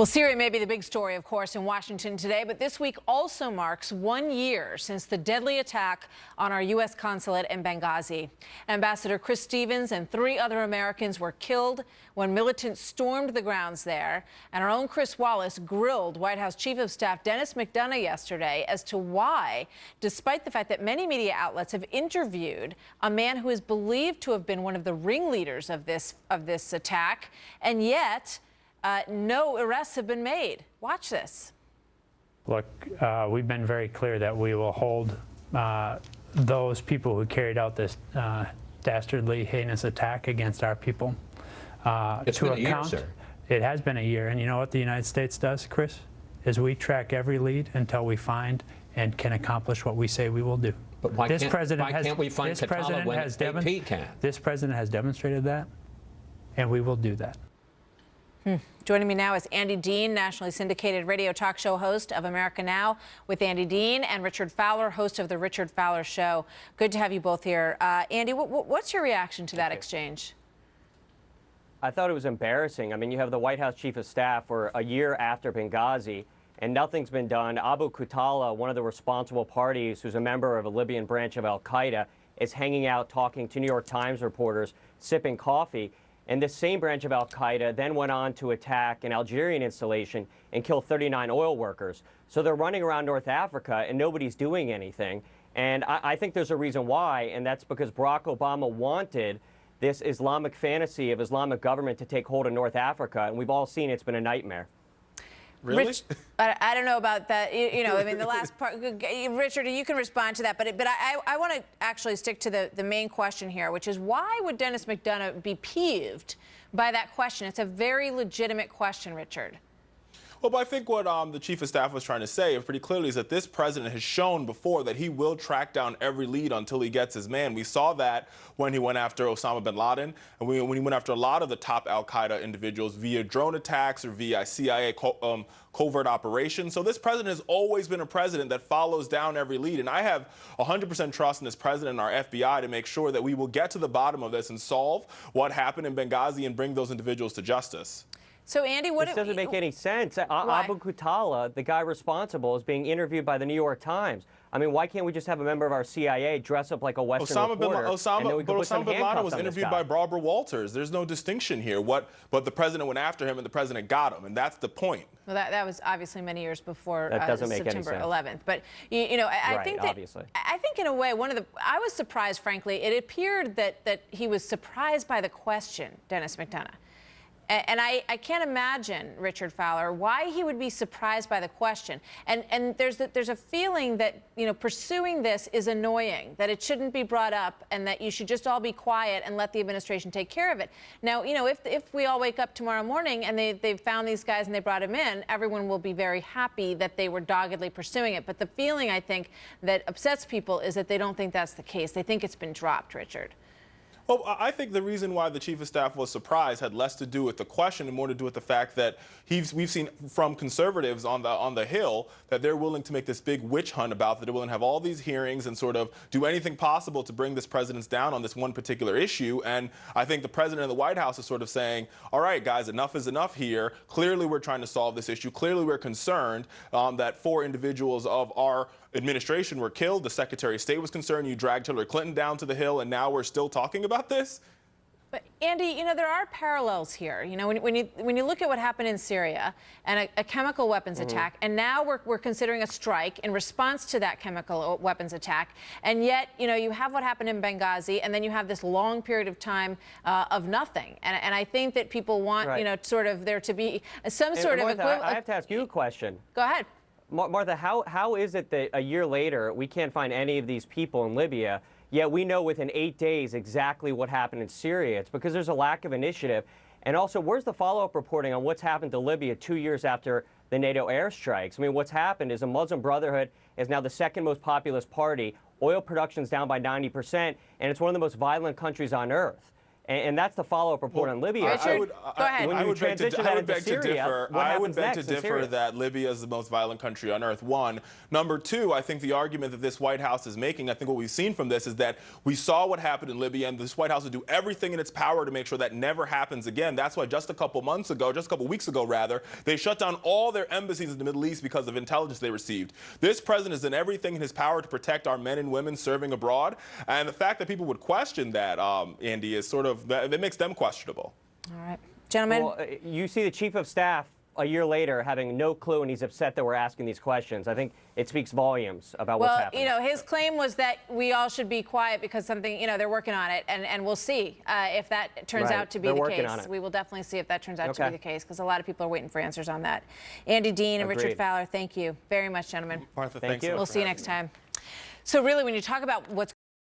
Well, Syria may be the big story, of course, in Washington today, but this week also marks 1 year since the deadly attack on our U.S. consulate in Benghazi. Ambassador Chris Stevens and 3 other Americans were killed when militants stormed the grounds there. And our own Chris Wallace grilled White House Chief of Staff Dennis McDonough yesterday as to why, despite the fact that many media outlets have interviewed a man who is believed to have been one of the ringleaders of this attack, and yet no arrests have been made. Watch this. Look, we've been very clear that we will hold those people who carried out this dastardly, heinous attack against our people to account. It has been a year, and you know what the United States does, Chris? Is we track every lead until we find and can accomplish what we say we will do. But why can't we find Katala when AP can? This president has demonstrated that, and we will do that. Joining me now is Andy Dean, nationally syndicated radio talk show host of America Now with Andy Dean, and Richard Fowler, host of The Richard Fowler Show. Good to have you both here. Andy, what's your reaction to that exchange? I thought it was embarrassing. I mean, you have the White House Chief of Staff for a year after Benghazi, and nothing's been done. Abu Qutala, one of the responsible parties who's a member of a Libyan branch of al-Qaeda, is hanging out talking to New York Times reporters, sipping coffee. And this same branch of al-Qaeda then went on to attack an Algerian installation and kill 39 oil workers. So they're running around North Africa and nobody's doing anything. And I think there's a reason why, and that's because Barack Obama wanted this Islamic fantasy of Islamic government to take hold of North Africa, and we've all seen it's been a nightmare. Really? Rich, I don't know about that. You know, I mean, the last part, Richard, you can respond to that. But I want to actually stick to the main question here, which is why would Dennis McDonough be peeved by that question? It's a very legitimate question, Richard. Well, but I think what the Chief of Staff was trying to say pretty clearly is that this president has shown before that he will track down every lead until he gets his man. We saw that when he went after Osama bin Laden, and when he went after a lot of the top al-Qaeda individuals via drone attacks or via CIA covert operations. So this president has always been a president that follows down every lead. And I have 100% trust in this president and our FBI to make sure that we will get to the bottom of this and solve what happened in Benghazi and bring those individuals to justice. So, Andy, This doesn't make any sense. Abu Qutala, the guy responsible, is being interviewed by the New York Times. I mean, why can't we just have a member of our CIA dress up like a Western reporter? Osama bin Laden was interviewed by Barbara Walters. There's no distinction here. But the president went after him and the president got him, and that's the point. Well, that was obviously many years before September 11th. But, you know, I think that, obviously. I think in a way, I was surprised, frankly. It appeared that he was surprised by the question, Dennis McDonough. And I can't imagine, Richard Fowler, why he would be surprised by the question. And there's a feeling that, you know, pursuing this is annoying, that it shouldn't be brought up, and that you should just all be quiet and let the administration take care of it. Now, you know, if we all wake up tomorrow morning and they've found these guys and they brought them in, everyone will be very happy that they were doggedly pursuing it. But the feeling, I think, that upsets people is that they don't think that's the case. They think it's been dropped, Richard. Well, I think the reason why the Chief of Staff was surprised had less to do with the question and more to do with the fact that we've seen from conservatives on the Hill that they're willing to make this big witch hunt about that. They're willing to have all these hearings and sort of do anything possible to bring this president down on this one particular issue. And I think the president of the White House is sort of saying, all right, guys, enough is enough here. Clearly, we're trying to solve this issue. Clearly, we're concerned that 4 individuals of our administration were killed. The Secretary of State was concerned. You dragged Hillary Clinton down to the Hill, and now we're still talking about this? But, Andy, you know, there are parallels here. You know, when you look at what happened in Syria and a chemical weapons attack, and now we're considering a strike in response to that chemical weapons attack, and yet, you know, you have what happened in Benghazi, and then you have this long period of time of nothing. And I think that people want, you know, sort of there to be some sort of equivalent. I have to ask you a question. Go ahead. Martha, how is it that a year later we can't find any of these people in Libya, yet we know within 8 days exactly what happened in Syria? It's because there's a lack of initiative. And also, where's the follow-up reporting on what's happened to Libya 2 years after the NATO airstrikes? I mean, what's happened is the Muslim Brotherhood is now the second most populous party. Oil production's down by 90%, and it's one of the most violent countries on earth. And that's the follow-up report on Libya. Richard, go ahead. When you transition that into Syria, what I would happens beg next to in differ Syria? that Libya is the most violent country on earth, one. Number two, I think the argument that this White House is making, I think what we've seen from this is that we saw what happened in Libya, and this White House would do everything in its power to make sure that never happens again. That's why just a couple weeks ago, they shut down all their embassies in the Middle East because of intelligence they received. This president has done everything in his power to protect our men and women serving abroad, and the fact that people would question that, Andy, is sort of, that makes them questionable. All right. Gentlemen. Well, you see the chief of staff a year later having no clue, and he's upset that we're asking these questions. I think it speaks volumes about what's happening. Well, his claim was that we all should be quiet because something, they're working on it, and we'll see if that turns out to be the case. We will definitely see if that turns out to be the case, because a lot of people are waiting for answers on that. Andy Dean and Richard Fowler, thank you very much, gentlemen. Martha, thank you. So much We'll see you next time. So really, when you talk about what's